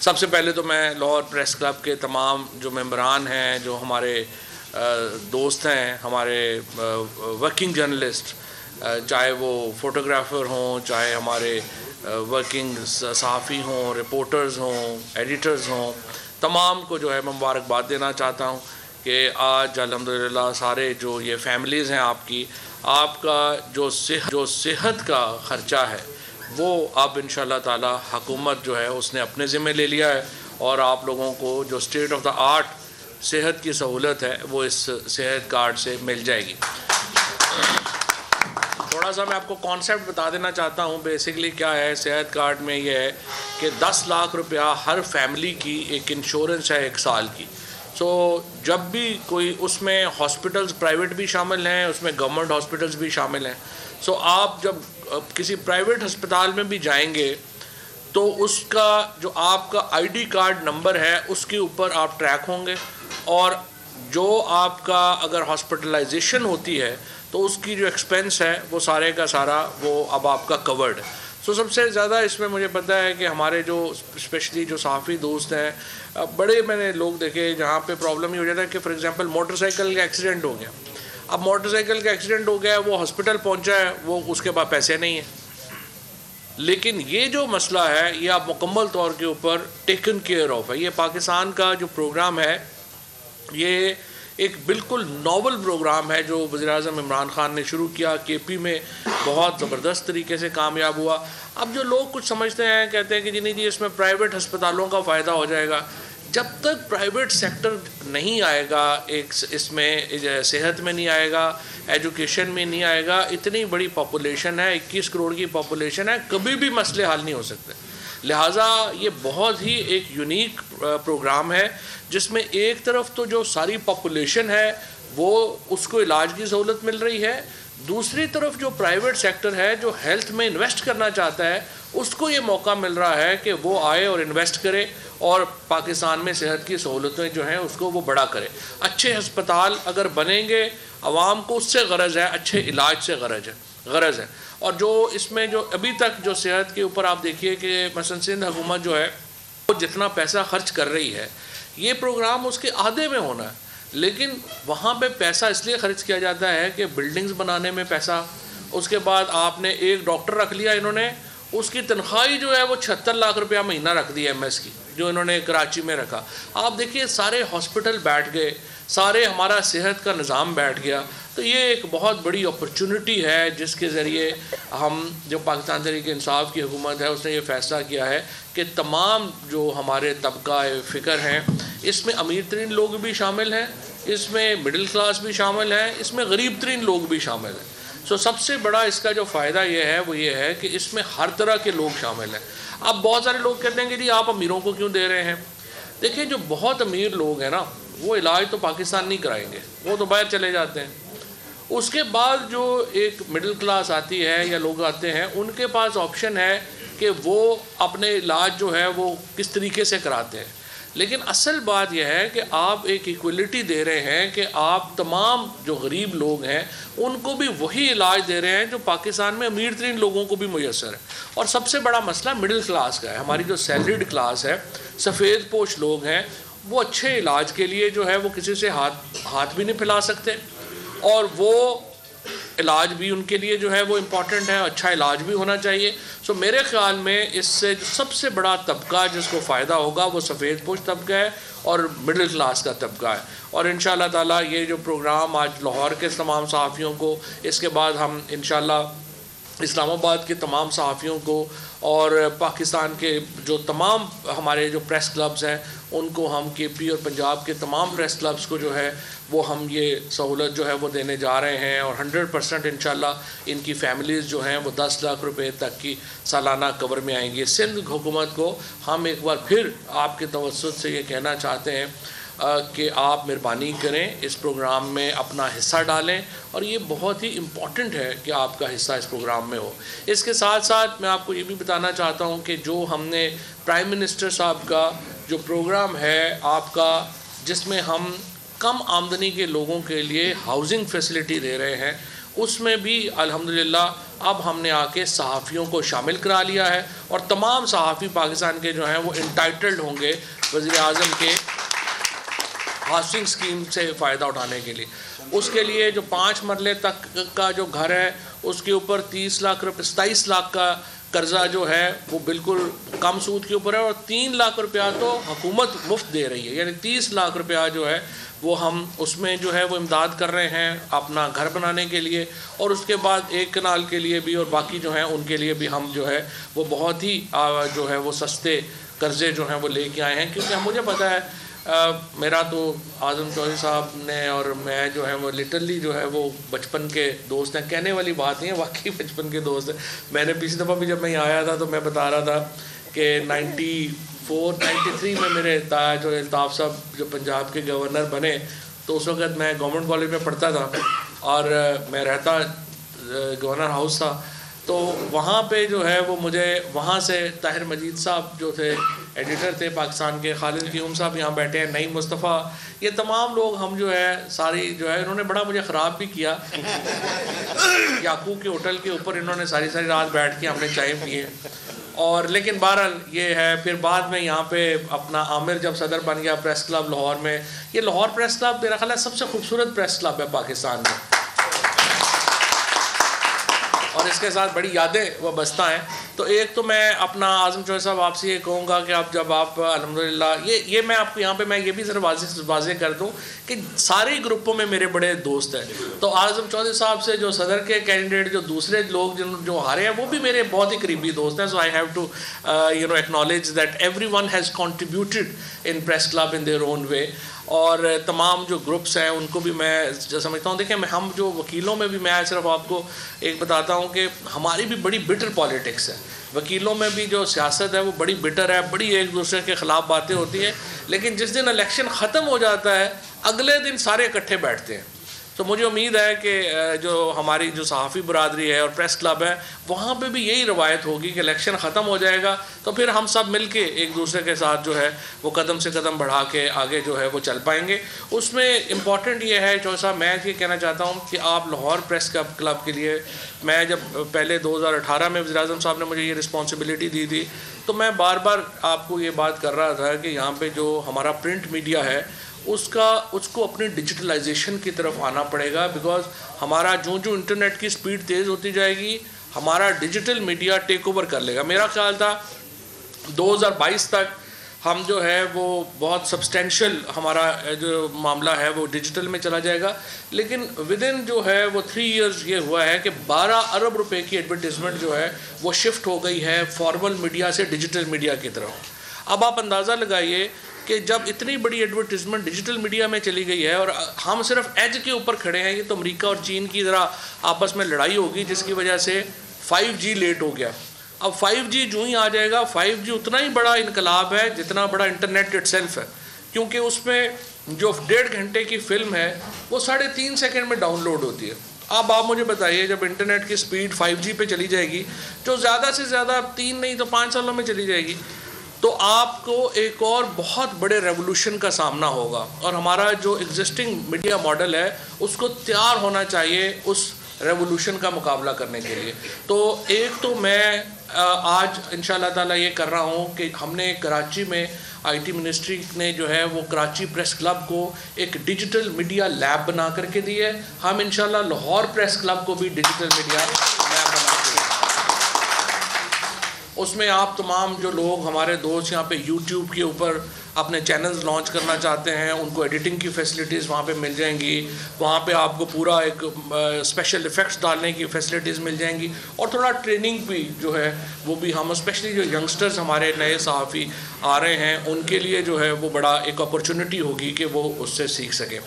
सबसे पहले तो मैं लाहौर प्रेस क्लब के तमाम जो मेंबरान हैं, जो हमारे दोस्त हैं, हमारे वर्किंग जर्नलिस्ट, चाहे वो फ़ोटोग्राफ़र हों, चाहे हमारे वर्किंग सहाफ़ी हों, रिपोर्टर्स हों, एडिटर्स हों, तमाम को जो है मुबारकबाद देना चाहता हूँ कि आज अल्हम्दुलिल्लाह सारे जो ये फैमिलीज़ हैं आपका जो सेहत का ख़र्चा है वो अब इंशाअल्लाह ताला हुकूमत जो है उसने अपने ज़िम्मे ले लिया है और आप लोगों को जो स्टेट ऑफ द आर्ट सेहत की सहूलत है वो इस सेहत कार्ड से मिल जाएगी। थोड़ा सा मैं आपको कॉन्सेप्ट बता देना चाहता हूँ। बेसिकली क्या है सेहत कार्ड में, ये है कि 10 लाख रुपया हर फैमिली की एक इंश्योरेंस है 1 साल की। सो जब भी कोई, उसमें हॉस्पिटल्स प्राइवेट भी शामिल हैं, उसमें गवर्नमेंट हॉस्पिटल्स भी शामिल हैं। सो आप जब किसी प्राइवेट अस्पताल में भी जाएंगे तो उसका जो आपका आईडी कार्ड नंबर है उसके ऊपर आप ट्रैक होंगे, और जो आपका अगर हॉस्पिटलाइजेशन होती है तो उसकी जो एक्सपेंस है वो सारे का सारा वो अब आपका कवर्ड है। सो सबसे ज़्यादा इसमें मुझे पता है कि हमारे जो स्पेशली जो सहाफ़ी दोस्त हैं, बड़े मैंने लोग देखे जहाँ पे प्रॉब्लम ही हो जाता है कि फॉर एग्जांपल मोटरसाइकिल का एक्सीडेंट हो गया। अब मोटरसाइकिल का एक्सीडेंट हो गया, वो हॉस्पिटल पहुँचा है, वो उसके पास पैसे नहीं हैं। लेकिन ये जो मसला है ये आप मुकम्मल तौर के ऊपर टेकन केयर ऑफ है। ये पाकिस्तान का जो प्रोग्राम है ये एक बिल्कुल नॉवल प्रोग्राम है जो वज़ीर-ए-आज़म इमरान खान ने शुरू किया, केपी में बहुत ज़बरदस्त तरीके से कामयाब हुआ। अब जो लोग कुछ समझते हैं, कहते हैं कि जी नहीं जी इसमें प्राइवेट अस्पतालों का फ़ायदा हो जाएगा। जब तक प्राइवेट सेक्टर नहीं आएगा, एक इसमें सेहत में नहीं आएगा, एजुकेशन में नहीं आएगा, इतनी बड़ी पॉपुलेशन है, 21 करोड़ की पॉपुलेशन है, कभी भी मसले हल नहीं हो सकते। लिहाजा ये बहुत ही एक यूनिक प्रोग्राम है जिसमें एक तरफ तो जो सारी पॉपुलेशन है वो उसको इलाज की सहूलत मिल रही है, दूसरी तरफ जो प्राइवेट सेक्टर है जो हेल्थ में इन्वेस्ट करना चाहता है उसको ये मौका मिल रहा है कि वो आए और इन्वेस्ट करे और पाकिस्तान में सेहत की सहूलतें जो हैं उसको वो बड़ा करे। अच्छे अस्पताल अगर बनेंगे, आवाम को उससे गरज है, अच्छे इलाज से गरज है। और जो इसमें जो अभी तक जो सेहत के ऊपर आप देखिए कि मसलन सिंध हुकूमत जो है वो जितना पैसा खर्च कर रही है ये प्रोग्राम उसके आधे में होना है, लेकिन वहाँ पे पैसा इसलिए खर्च किया जाता है कि बिल्डिंग्स बनाने में पैसा, उसके बाद आपने एक डॉक्टर रख लिया, इन्होंने उसकी तनख्वाही जो है वो 76 लाख रुपया महीना रख दी एमएस की, जो इन्होंने कराची में रखा। आप देखिए सारे हॉस्पिटल बैठ गए, सारे हमारा सेहत का निज़ाम बैठ गया। तो ये एक बहुत बड़ी अपॉर्चुनिटी है जिसके ज़रिए हम जो पाकिस्तान तहरीक इंसाफ की हुकूमत है उसने ये फ़ैसला किया है कि तमाम जो हमारे तबका फ़िक्र हैं इसमें अमीर तरीन लोग भी शामिल हैं, इसमें मिडिल क्लास भी शामिल हैं, इसमें गरीब तरीन लोग भी शामिल हैं। सो सबसे बड़ा इसका जो फ़ायदा ये है वो ये है कि इसमें हर तरह के लोग शामिल हैं। अब बहुत सारे लोग कहते हैं कि जी आप अमीरों को क्यों दे रहे हैं। देखिए जो बहुत अमीर लोग हैं ना वो इलाज तो पाकिस्तान नहीं कराएंगे, वो तो बाहर चले जाते हैं। उसके बाद जो एक मिडिल क्लास आती है या लोग आते हैं उनके पास ऑप्शन है कि वो अपने इलाज जो है वो किस तरीके से कराते हैं। लेकिन असल बात यह है कि आप एक इक्वलिटी दे रहे हैं कि आप तमाम जो गरीब लोग हैं उनको भी वही इलाज दे रहे हैं जो पाकिस्तान में अमीर तरीन लोगों को भी मुयसर है। और सबसे बड़ा मसला मिडिल क्लास का है। हमारी जो सैलरीड क्लास है, सफ़ेद पोश लोग हैं, वो अच्छे इलाज के लिए जो है वो किसी से हाथ भी नहीं फैला सकते, और वो इलाज भी उनके लिए जो है वो इम्पॉर्टेंट है, अच्छा इलाज भी होना चाहिए। सो मेरे ख़्याल में इससे जो सबसे बड़ा तबका जिसको फ़ायदा होगा वो सफ़ेद पोश तबका है और मिडिल क्लास का तबका है। और इंशाअल्लाह ताला ये जो प्रोग्राम आज लाहौर के तमाम सहाफ़ियों को, इसके बाद हम इंशाअल्लाह इस्लामाबाद के तमाम सहाफ़ियों को और पाकिस्तान के जो तमाम हमारे जो प्रेस क्लब्स हैं उनको हम केपी और पंजाब के तमाम प्रेस क्लब्स को जो है वो हम ये सहूलत जो है वो देने जा रहे हैं। और 100% इंशाल्लाह इनकी फ़ैमिलीज़ जो हैं वो 10 लाख रुपए तक की सालाना कवर में आएंगी। सिंध हुकूमत को हम एक बार फिर आपके तवज्जुह से ये कहना चाहते हैं कि आप मेहरबानी करें इस प्रोग्राम में अपना हिस्सा डालें, और ये बहुत ही इम्पॉर्टेंट है कि आपका हिस्सा इस प्रोग्राम में हो। इसके साथ साथ मैं आपको ये भी बताना चाहता हूँ कि जो हमने प्राइम मिनिस्टर साहब का जो प्रोग्राम है आपका, जिसमें हम कम आमदनी के लोगों के लिए हाउसिंग फैसिलिटी दे रहे हैं, उसमें भी अल्हम्दुलिल्लाह अब हमने आके सहाफ़ियों को शामिल करा लिया है और तमाम सहाफ़ी पाकिस्तान के जो हैं वो इंटाइटल्ड होंगे वज़ीर आज़म के हाउसिंग स्कीम से फ़ायदा उठाने के लिए। उसके लिए जो 5 मरले तक का जो घर है उसके ऊपर 30 लाख रुपये 27 लाख का कर्ज़ा जो है वो बिल्कुल कम सूद के ऊपर है और 3 लाख रुपया तो हुकूमत मुफ्त दे रही है, यानी 30 लाख रुपया जो है वो हम उसमें जो है वो इमदाद कर रहे हैं अपना घर बनाने के लिए। और उसके बाद 1 कनाल के लिए भी और बाकी जो हैं उनके लिए भी हम जो है वो बहुत ही जो है वो सस्ते कर्ज़े जो हैं वो लेके आए हैं, क्योंकि मुझे पता है मेरा तो आज़म चौधरी साहब ने और मैं जो है वो लिटरली जो है वो बचपन के दोस्त हैं। कहने वाली बात नहीं है, वाकई बचपन के दोस्त हैं। मैंने पिछली दफ़ा भी जब मैं यहाँ आया था तो मैं बता रहा था कि 93 में मेरे ताज और अल्ताफ़ साहब जो पंजाब के गवर्नर बने तो उस वक़्त मैं गवर्नमेंट कॉलेज में पढ़ता था और मैं रहता गवर्नर हाउस था। तो वहाँ पे जो है वो मुझे वहाँ से ताहिर मजीद साहब जो थे एडिटर थे पाकिस्तान के, खालिद क़यूम साहब यहाँ बैठे हैं, नईम मुस्तफ़ा, ये तमाम लोग हम जो है सारी जो है इन्होंने बड़ा मुझे ख़राब भी किया। याकूब के होटल के ऊपर इन्होंने सारी रात बैठ के हमने चाय पिए और लेकिन बहरहाल ये है। फिर बाद में यहाँ पे अपना आमिर जब सदर बन गया प्रेस क्लब लाहौर में, ये लाहौर प्रेस क्लब मेरा ख्याल है सबसे खूबसूरत प्रेस क्लब है पाकिस्तान में और इसके साथ बड़ी यादें वो बसता हैं। तो एक तो मैं अपना आज़म चौधरी साहब आपसे ये कहूँगा कि आप जब आप अल्हम्दुलिल्लाह ये मैं आपको यहाँ पे मैं ये भी ज़रा वाज़ेह कर दूँ कि सारे ग्रुपों में मेरे बड़े दोस्त हैं। तो आज़म चौधरी साहब से जो सदर के कैंडिडेट जो दूसरे लोग जो हारे हैं वो भी मेरे बहुत ही करीबी दोस्त हैं। So I have to acknowledge that everyone has contributed in press club in their own way. और तमाम जो ग्रुप्स हैं उनको भी मैं समझता हूँ। देखिए हम जो वकीलों में भी मैं सिर्फ आपको एक बताता हूँ कि हमारी भी बड़ी बिटर पॉलिटिक्स है। वकीलों में भी जो सियासत है वो बड़ी बिटर है, बड़ी एक दूसरे के ख़िलाफ़ बातें होती हैं, लेकिन जिस दिन इलेक्शन ख़त्म हो जाता है अगले दिन सारे इकट्ठे बैठते हैं। तो मुझे उम्मीद है कि जो हमारी जो सहाफ़ी बरादरी है और प्रेस क्लब है वहाँ पे भी यही रवायत होगी कि इलेक्शन ख़त्म हो जाएगा तो फिर हम सब मिल के एक दूसरे के साथ जो है वो कदम से कदम बढ़ा के आगे जो है वो चल पाएंगे। उसमें इम्पॉर्टेंट ये है चौधरी साहब, मैं ये कहना चाहता हूँ कि आप लाहौर प्रेस क्लब के लिए, मैं जब पहले 2018 में वज़ीर-ए-आज़म साहब ने मुझे ये रिस्पॉन्सिबिलिटी दी थी तो मैं बार बार आपको ये बात कर रहा था कि यहाँ पर जो हमारा प्रिंट मीडिया है उसको अपनी डिजिटलाइजेशन की तरफ आना पड़ेगा। बिकॉज़ हमारा जो इंटरनेट की स्पीड तेज़ होती जाएगी हमारा डिजिटल मीडिया टेक ओवर कर लेगा। मेरा ख्याल था 2022 तक हम जो है वो बहुत सब्सटेंशियल हमारा जो मामला है वो डिजिटल में चला जाएगा, लेकिन विद इन जो है वो 3 इयर्स ये हुआ है कि 12 अरब रुपए की एडवर्टीज़मेंट जो है वो शिफ्ट हो गई है फॉर्मल मीडिया से डिजिटल मीडिया की तरफ। अब आप अंदाज़ा लगाइए कि जब इतनी बड़ी एडवर्टीज़मेंट डिजिटल मीडिया में चली गई है और हम सिर्फ एज के ऊपर खड़े हैं, ये तो अमेरिका और चीन की ज़रा आपस में लड़ाई होगी जिसकी वजह से 5G लेट हो गया। अब 5G जो ही आ जाएगा, 5G उतना ही बड़ा इनकलाब है जितना बड़ा इंटरनेट इटसेल्फ है, क्योंकि उसमें जो 1.5 घंटे की फ़िल्म है वो 3.5 सेकेंड में डाउनलोड होती है। अब आप मुझे बताइए जब इंटरनेट की स्पीड 5G पे चली जाएगी जो ज़्यादा से ज़्यादा 3 नहीं तो 5 सालों में चली जाएगी, तो आपको एक और बहुत बड़े रेवोल्यूशन का सामना होगा। और हमारा जो एग्जिस्टिंग मीडिया मॉडल है उसको तैयार होना चाहिए उस रेवोल्यूशन का मुकाबला करने के लिए। तो एक तो मैं आज इंशाल्लाह ताला ये कर रहा हूँ कि हमने कराची में IT मिनिस्ट्री ने जो है वो कराची प्रेस क्लब को एक डिजिटल मीडिया लैब बना करके दी है। हम इंशाल्लाह लाहौर प्रेस क्लब को भी डिजिटल मीडिया लैब बना के उसमें आप तमाम जो लोग हमारे दोस्त यहाँ पे YouTube के ऊपर अपने चैनल्स लॉन्च करना चाहते हैं उनको एडिटिंग की फैसिलिटीज़ वहाँ पे मिल जाएंगी। वहाँ पे आपको पूरा एक स्पेशल इफ़ेक्ट्स डालने की फैसिलिटीज़ मिल जाएंगी और थोड़ा ट्रेनिंग भी जो है वो भी हम स्पेशली जो यंगस्टर्स हमारे नए सहाफ़ी आ रहे हैं उनके लिए जो है वो बड़ा एक अपॉर्चुनिटी होगी कि वो उससे सीख सकें।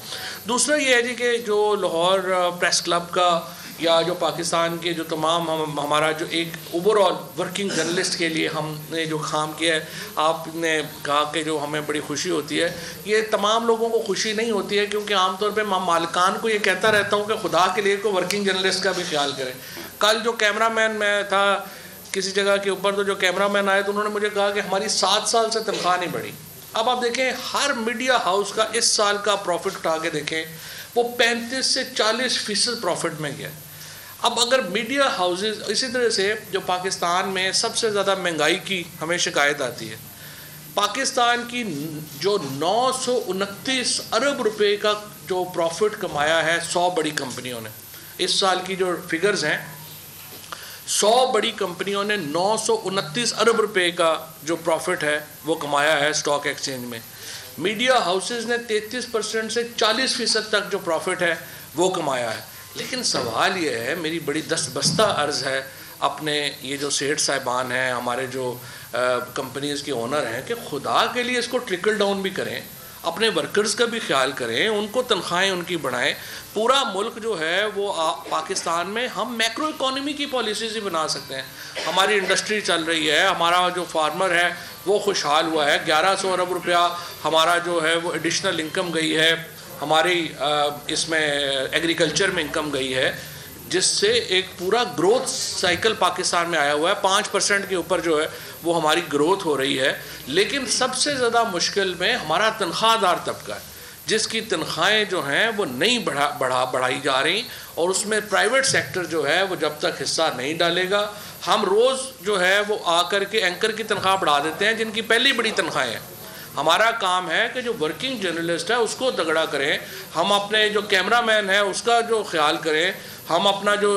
दूसरा ये है जी कि जो लाहौर प्रेस क्लब का या जो पाकिस्तान के जो तमाम हमारा जो एक ओवरऑल वर्किंग जर्नलिस्ट के लिए हमने जो काम किया है, आपने कहा कि जो हमें बड़ी खुशी होती है, ये तमाम लोगों को खुशी नहीं होती है क्योंकि आमतौर पे मैं मालिकान को ये कहता रहता हूँ कि खुदा के लिए को वर्किंग जर्नलिस्ट का भी ख्याल करें। कल जो कैमरामैन मैं था किसी जगह के ऊपर, तो जो कैमरामैन आए तो उन्होंने मुझे कहा कि हमारी 7 साल से तनख्वाह नहीं बढ़ी। अब आप देखें हर मीडिया हाउस का इस साल का प्रॉफिट उठा के देखें वो 35 से 40% प्रॉफिट में गया। अब अगर मीडिया हाउसेस, इसी तरह से जो पाकिस्तान में सबसे ज़्यादा महंगाई की हमें शिकायत आती है, पाकिस्तान की जो 929 अरब रुपए का जो प्रॉफिट कमाया है 100 बड़ी कंपनियों ने, इस साल की जो फिगर्स हैं, 100 बड़ी कंपनियों ने 929 अरब रुपए का जो प्रॉफिट है वो कमाया है स्टॉक एक्सचेंज में। मीडिया हाउसेस ने 33% से 40% तक जो प्रॉफिट है वो कमाया है। लेकिन सवाल ये है, मेरी बड़ी दस्तबस्ता अर्ज़ है अपने ये जो सेठ साहिबान हैं, हमारे जो कंपनीज़ के ओनर हैं, कि खुदा के लिए इसको ट्रिकल डाउन भी करें, अपने वर्कर्स का भी ख्याल करें, उनको तनख्वाहें उनकी बढ़ाएं। पूरा मुल्क जो है वो पाकिस्तान में हम मैक्रो इकॉनमी की पॉलिसीज़ ही बना सकते हैं। हमारी इंडस्ट्री चल रही है, हमारा जो फार्मर है वो खुशहाल हुआ है, 1100 अरब रुपया हमारा जो है वो एडिशनल इनकम गई है, हमारी इसमें एग्रीकल्चर में इनकम गई है, जिससे एक पूरा ग्रोथ साइकिल पाकिस्तान में आया हुआ है। 5% के ऊपर जो है वो हमारी ग्रोथ हो रही है। लेकिन सबसे ज़्यादा मुश्किल में हमारा तनख्वाहदार तबका है, जिसकी तनख्वाहें जो हैं वो नहीं बढ़ाई जा रही, और उसमें प्राइवेट सेक्टर जो है वो जब तक हिस्सा नहीं डालेगा, हम रोज़ जो है वो आकर के एंकर की तनख्वाह बढ़ा देते हैं जिनकी पहली बड़ी तनख्वाहें हैं। हमारा काम है कि जो वर्किंग जर्नलिस्ट है उसको तगड़ा करें, हम अपने जो कैमरामैन है उसका जो ख्याल करें, हम अपना जो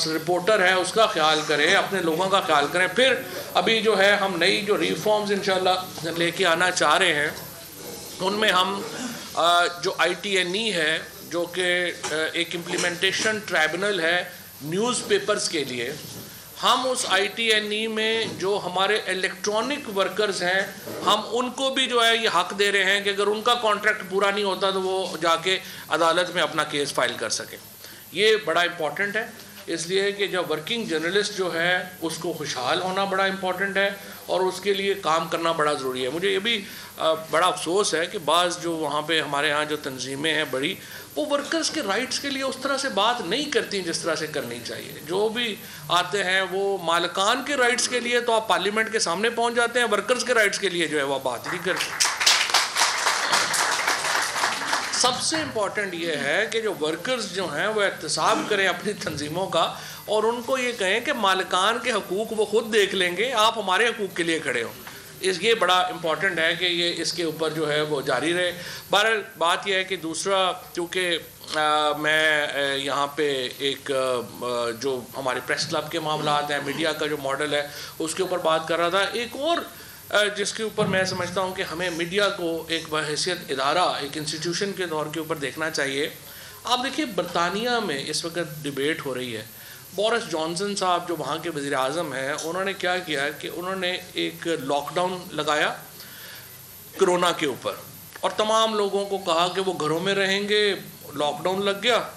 रिपोर्टर है उसका ख्याल करें, अपने लोगों का ख्याल करें। फिर अभी जो है हम नई जो रिफॉर्म्स इंशाल्लाह लेके आना चाह रहे हैं, उनमें हम जो ITNE है, जो कि एक इम्प्लीमेंटेशन ट्राइब्यूनल है न्यूज़पेपर्स के लिए, हम उस ITNE में जो हमारे इलेक्ट्रॉनिक वर्कर्स हैं, हम उनको भी जो है ये हक दे रहे हैं कि अगर उनका कॉन्ट्रैक्ट पूरा नहीं होता तो वो जाके अदालत में अपना केस फाइल कर सकें। ये बड़ा इम्पॉर्टेंट है, इसलिए कि जब वर्किंग जर्नलिस्ट जो है उसको खुशहाल होना बड़ा इम्पॉर्टेंट है और उसके लिए काम करना बड़ा ज़रूरी है। मुझे ये भी बड़ा अफसोस है कि बाज़ जो वहाँ पे हमारे यहाँ जो तंजीमें हैं बड़ी, वो वर्कर्स के राइट्स के लिए उस तरह से बात नहीं करती जिस तरह से करनी चाहिए। जो भी आते हैं वो मालिकान के राइट्स के लिए तो आप पार्लियामेंट के सामने पहुँच जाते हैं, वर्कर्स के राइट्स के लिए जो है वह बात नहीं करते। सबसे इम्पॉर्टेंट ये है कि जो वर्कर्स जो हैं वो एहतसाब करें अपनी तंजीमों का, और उनको ये कहें कि मालिकान के हकूक़ वो ख़ुद देख लेंगे, आप हमारे हकूक़ के लिए खड़े हो। ये बड़ा इम्पॉर्टेंट है कि ये इसके ऊपर जो है वो जारी रहे। बहरहाल बात यह है कि दूसरा, क्योंकि मैं यहाँ पे एक जो हमारे प्रेस क्लब के मामलात हैं, मीडिया का जो मॉडल है उसके ऊपर बात कर रहा था, एक और जिसके ऊपर मैं समझता हूँ कि हमें मीडिया को एक बहैसियत इदारा, एक इंस्टीट्यूशन के तौर के ऊपर देखना चाहिए। आप देखिए, बरतानिया में इस वक्त डिबेट हो रही है। बोरिस जॉनसन साहब जो वहाँ के वज़ीर आज़म हैं, उन्होंने क्या किया कि उन्होंने एक लॉकडाउन लगाया कोरोना के ऊपर, और तमाम लोगों को कहा कि वो घरों में रहेंगे, लॉकडाउन लग गया।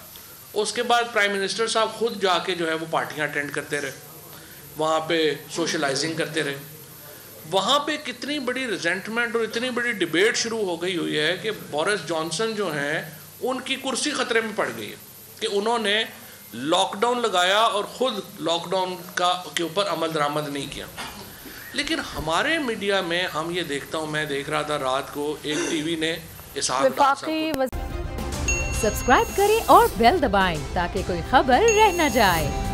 उसके बाद प्राइम मिनिस्टर साहब खुद जाके जो है वो पार्टियाँ अटेंड करते रहे, वहाँ पे सोशलाइजिंग करते रहे। वहाँ पे कितनी बड़ी रिजेंटमेंट और इतनी बड़ी डिबेट शुरू हो गई हुई है कि बोरिस जॉनसन जो हैं उनकी कुर्सी ख़तरे में पड़ गई है कि उन्होंने लॉकडाउन लगाया और ख़ुद लॉकडाउन के ऊपर अमल दरामद नहीं किया। लेकिन हमारे मीडिया में हम ये देखता हूँ, मैं देख रहा था रात को एक टीवी ने सब्सक्राइब करें और बेल दबाएं ताकि कोई खबर रह न जाए।